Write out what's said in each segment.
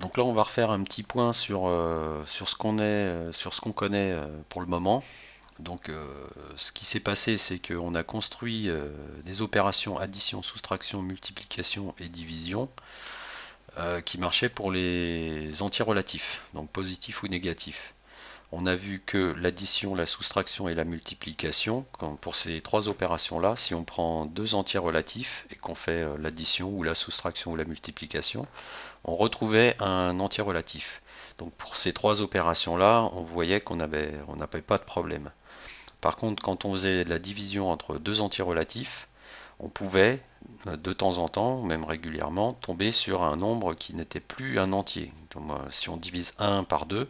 Donc là, on va refaire un petit point sur ce qu'on connaît pour le moment. Donc, ce qui s'est passé, c'est qu'on a construit des opérations addition, soustraction, multiplication et division qui marchaient pour les entiers relatifs, donc positifs ou négatifs. On a vu que l'addition, la soustraction et la multiplication, pour ces trois opérations-là, si on prend deux entiers relatifs et qu'on fait l'addition ou la soustraction ou la multiplication, on retrouvait un entier relatif. Donc pour ces trois opérations-là, on voyait on n'avait pas de problème. Par contre, quand on faisait la division entre deux entiers relatifs, on pouvait de temps en temps, même régulièrement, tomber sur un nombre qui n'était plus un entier. Donc, si on divise 1 par 2,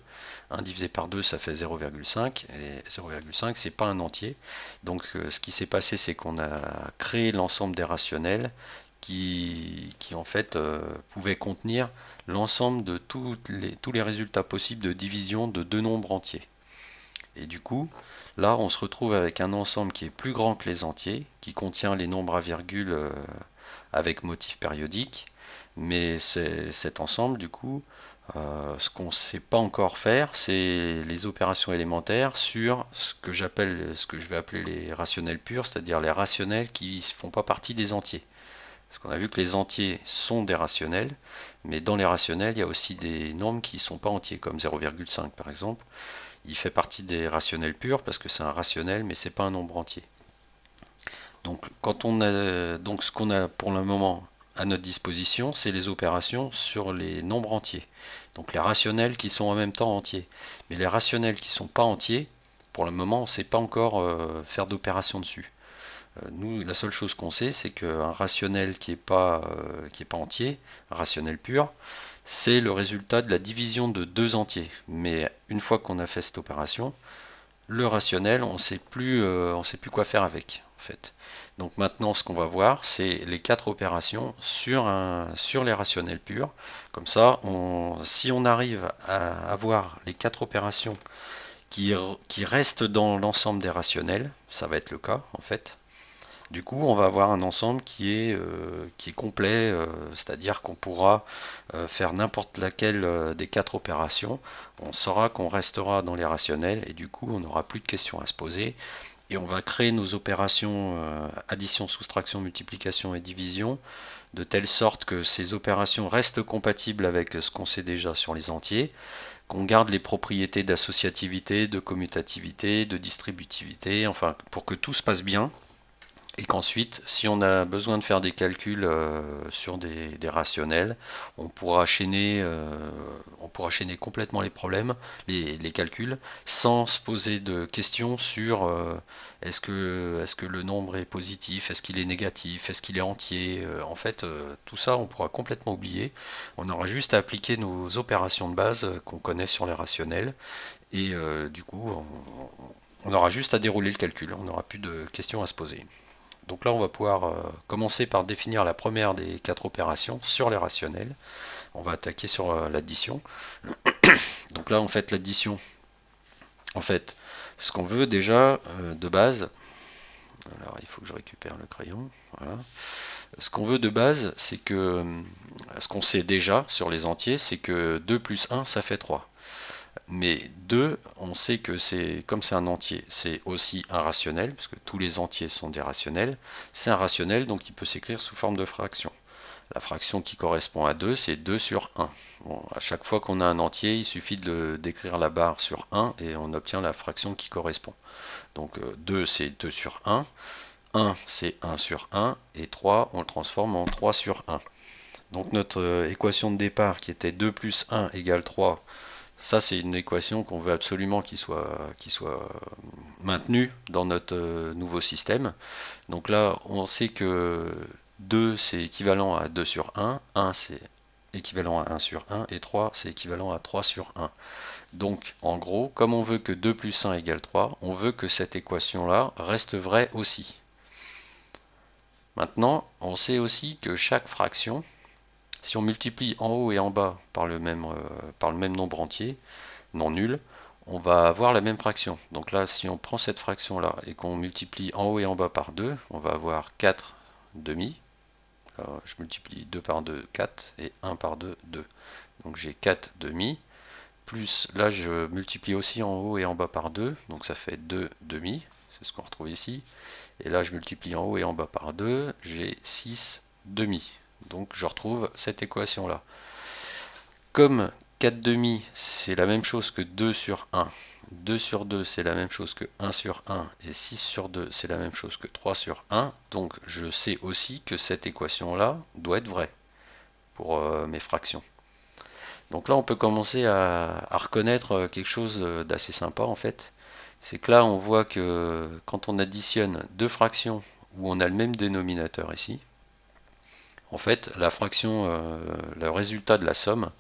1 divisé par 2 ça fait 0,5 et 0,5 c'est pas un entier. Donc ce qui s'est passé c'est qu'on a créé l'ensemble des rationnels qui en fait pouvaient contenir l'ensemble de tous les résultats possibles de division de deux nombres entiers. Et du coup, là, on se retrouve avec un ensemble qui est plus grand que les entiers, qui contient les nombres à virgule avec motif périodique. Mais cet ensemble, du coup, ce qu'on ne sait pas encore faire, c'est les opérations élémentaires sur ce que je vais appeler les rationnels purs, c'est-à-dire les rationnels qui ne font pas partie des entiers. Parce qu'on a vu que les entiers sont des rationnels, mais dans les rationnels, il y a aussi des nombres qui ne sont pas entiers, comme 0,5 par exemple. Il fait partie des rationnels purs parce que c'est un rationnel, mais c'est pas un nombre entier. Donc ce qu'on a pour le moment à notre disposition, c'est les opérations sur les nombres entiers. Donc les rationnels qui sont en même temps entiers. Mais les rationnels qui sont pas entiers, pour le moment, on ne sait pas encore faire d'opération dessus. Nous, la seule chose qu'on sait, c'est qu'un rationnel qui est pas entier, un rationnel pur, c'est le résultat de la division de deux entiers. Mais une fois qu'on a fait cette opération, le rationnel, on sait plus quoi faire avec, en fait. Donc maintenant, ce qu'on va voir, c'est les quatre opérations sur les rationnels purs. Comme ça, si on arrive à avoir les quatre opérations qui, qui restent dans l'ensemble des rationnels, ça va être le cas, en fait. Du coup, on va avoir un ensemble qui est complet, c'est-à-dire qu'on pourra faire n'importe laquelle des quatre opérations. On saura qu'on restera dans les rationnels et du coup, on n'aura plus de questions à se poser. Et on va créer nos opérations addition, soustraction, multiplication et division de telle sorte que ces opérations restent compatibles avec ce qu'on sait déjà sur les entiers, qu'on garde les propriétés d'associativité, de commutativité, de distributivité, enfin pour que tout se passe bien et qu'ensuite, si on a besoin de faire des calculs sur des rationnels, on pourra chaîner complètement les problèmes, les calculs, sans se poser de questions sur est-ce que le nombre est positif, est-ce qu'il est négatif, est-ce qu'il est entier. En fait, tout ça, on pourra complètement oublier. On aura juste à appliquer nos opérations de base qu'on connaît sur les rationnels, et du coup, on aura juste à dérouler le calcul. On n'aura plus de questions à se poser. Donc là, on va pouvoir commencer par définir la première des quatre opérations sur les rationnels. On va attaquer sur l'addition. Donc là, en fait, l'addition, en fait, ce qu'on veut déjà de base, alors il faut que je récupère le crayon, voilà. Ce qu'on veut de base, c'est que, ce qu'on sait déjà sur les entiers, c'est que 2 plus 1, ça fait 3. Mais 2, on sait que comme c'est un entier, c'est aussi un rationnel, parce que tous les entiers sont des rationnels. C'est un rationnel, donc il peut s'écrire sous forme de fraction. La fraction qui correspond à 2, c'est 2 sur 1. Bon, à chaque fois qu'on a un entier, il suffit d'écrire la barre sur 1 et on obtient la fraction qui correspond. Donc 2, c'est 2 sur 1. 1, c'est 1 sur 1. Et 3, on le transforme en 3 sur 1. Donc notre équation de départ qui était 2 plus 1 égale 3, ça, c'est une équation qu'on veut absolument qu'il soit maintenue dans notre nouveau système. Donc là, on sait que 2, c'est équivalent à 2 sur 1, 1, c'est équivalent à 1 sur 1, et 3, c'est équivalent à 3 sur 1. Donc, en gros, comme on veut que 2 plus 1 égale 3, on veut que cette équation-là reste vraie aussi. Maintenant, on sait aussi que chaque fraction, si on multiplie en haut et en bas par le même nombre entier, non nul, on va avoir la même fraction. Donc là, si on prend cette fraction-là et qu'on multiplie en haut et en bas par 2, on va avoir 4 demi. Alors, je multiplie 2 par 2, 4, et 1 par 2, 2. donc j'ai 4 demi, plus là je multiplie aussi en haut et en bas par 2, donc ça fait 2 demi, c'est ce qu'on retrouve ici. Et là je multiplie en haut et en bas par 2, j'ai 6 demi. Donc je retrouve cette équation là. Comme 4 demi c'est la même chose que 2 sur 1, 2 sur 2 c'est la même chose que 1 sur 1, et 6 sur 2 c'est la même chose que 3 sur 1, donc je sais aussi que cette équation là doit être vraie pour mes fractions. Donc là, on peut commencer à reconnaître quelque chose d'assez sympa en fait. C'est que là, on voit que quand on additionne deux fractions où on a le même dénominateur ici, en fait, la fraction, le résultat de la somme,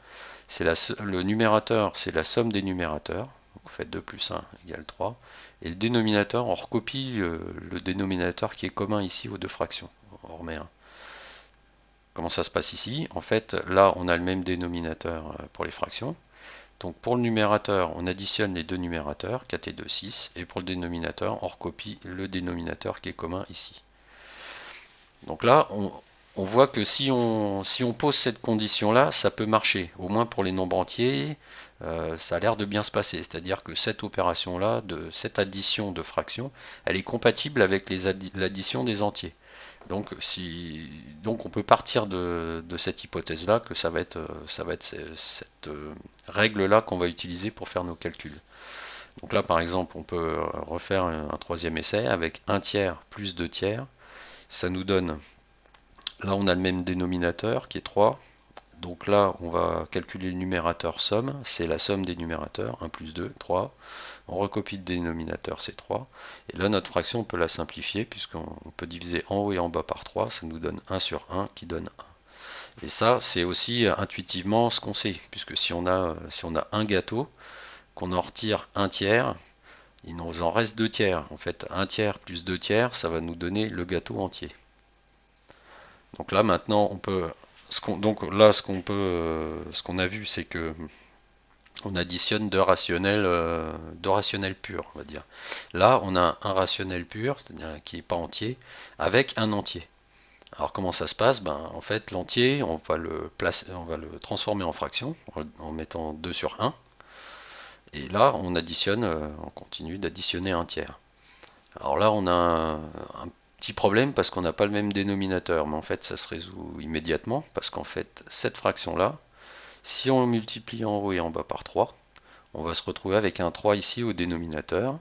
c'est le numérateur, c'est la somme des numérateurs. Donc on fait 2 plus 1 égale 3. Et le dénominateur, on recopie le dénominateur qui est commun ici aux deux fractions. On remet 1. Comment ça se passe ici? En fait, là, on a le même dénominateur pour les fractions. Donc pour le numérateur, on additionne les deux numérateurs, 4 et 2, 6. Et pour le dénominateur, on recopie le dénominateur qui est commun ici. Donc là, on voit que si on pose cette condition-là, ça peut marcher. Au moins pour les nombres entiers, ça a l'air de bien se passer. C'est-à-dire que cette opération-là, cette addition de fractions, elle est compatible avec l'addition des entiers. Donc on peut partir de cette hypothèse-là que ça va être cette règle-là qu'on va utiliser pour faire nos calculs. Donc là, par exemple, on peut refaire un troisième essai avec 1 tiers plus 2 tiers. Ça nous donne, là on a le même dénominateur qui est 3. Donc là, on va calculer le numérateur somme, c'est la somme des numérateurs, 1 plus 2, 3. On recopie le dénominateur, c'est 3. Et là, notre fraction, on peut la simplifier, puisqu'on peut diviser en haut et en bas par 3, ça nous donne 1 sur 1 qui donne 1. Et ça, c'est aussi intuitivement ce qu'on sait, puisque si on a un gâteau, qu'on en retire un tiers, il nous en reste 2 tiers. En fait, 1 tiers plus 2 tiers, ça va nous donner le gâteau entier. Donc là, maintenant, on peut... Donc là, ce qu'on a vu, c'est que on additionne deux rationnels purs, on va dire. Là, on a un rationnel pur, c'est-à-dire qui n'est pas entier, avec un entier. Alors comment ça se passe? En fait, l'entier, on va le transformer en fraction en mettant 2 sur 1. Et là, on continue d'additionner un tiers. Alors là, on a un petit problème parce qu'on n'a pas le même dénominateur, mais en fait, ça se résout immédiatement parce qu'en fait, cette fraction-là, si on multiplie en haut et en bas par 3, on va se retrouver avec un 3 ici au dénominateur.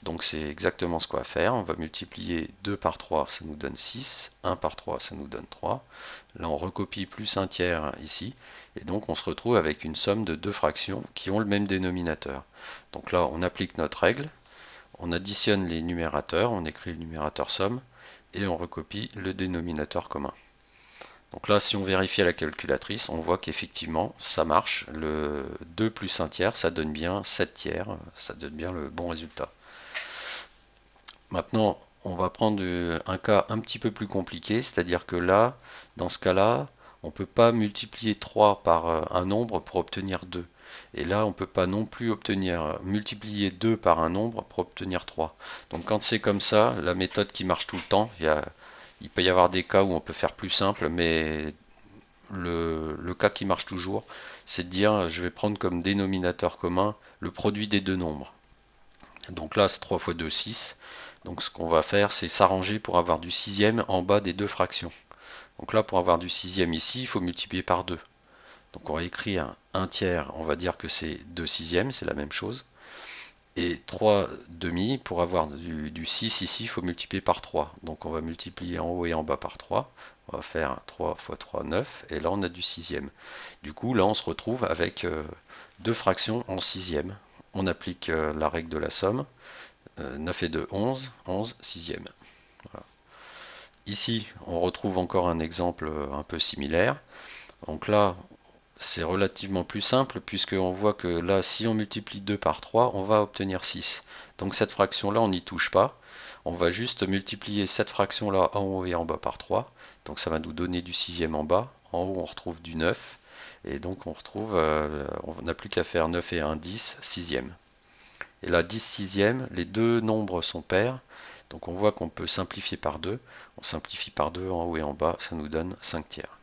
Donc c'est exactement ce qu'on va faire. On va multiplier 2 par 3, ça nous donne 6. 1 par 3, ça nous donne 3. Là, on recopie plus un tiers ici. Et donc on se retrouve avec une somme de deux fractions qui ont le même dénominateur. Donc là, on applique notre règle. On additionne les numérateurs, on écrit le numérateur somme. Et on recopie le dénominateur commun. Donc là, si on vérifie à la calculatrice, on voit qu'effectivement, ça marche. Le 2 plus 1 tiers, ça donne bien 7 tiers. Ça donne bien le bon résultat. Maintenant, on va prendre un cas un petit peu plus compliqué, c'est-à-dire que là, dans ce cas-là, on ne peut pas multiplier 3 par un nombre pour obtenir 2. Et là, on ne peut pas non plus multiplier 2 par un nombre pour obtenir 3. Donc quand c'est comme ça, la méthode qui marche tout le temps, il peut y avoir des cas où on peut faire plus simple, mais le cas qui marche toujours, c'est de dire je vais prendre comme dénominateur commun le produit des deux nombres. Donc là, c'est 3 fois 2, 6. Donc ce qu'on va faire, c'est s'arranger pour avoir du sixième en bas des deux fractions. Donc là, pour avoir du sixième ici, il faut multiplier par 2. Donc on va écrire 1 tiers, on va dire que c'est 2 sixièmes, c'est la même chose. Et 3 demi, pour avoir du 6 ici, il faut multiplier par 3. Donc on va multiplier en haut et en bas par 3. On va faire 3 fois 3, 9. Et là, on a du sixième. Du coup, là, on se retrouve avec deux fractions en sixième. On applique la règle de la somme. 9 et 2, 11. 11 sixième. Voilà. Ici, on retrouve encore un exemple un peu similaire. Donc là, c'est relativement plus simple puisqu'on voit que là, si on multiplie 2 par 3, on va obtenir 6. Donc cette fraction-là, on n'y touche pas. On va juste multiplier cette fraction-là en haut et en bas par 3. Donc ça va nous donner du sixième en bas. En haut, on retrouve du 9. Et donc on n'a plus qu'à faire 9 et 1, 10, sixième. Et là, 10 sixième, les deux nombres sont pairs. Donc on voit qu'on peut simplifier par 2. On simplifie par 2 en haut et en bas, ça nous donne 5 tiers.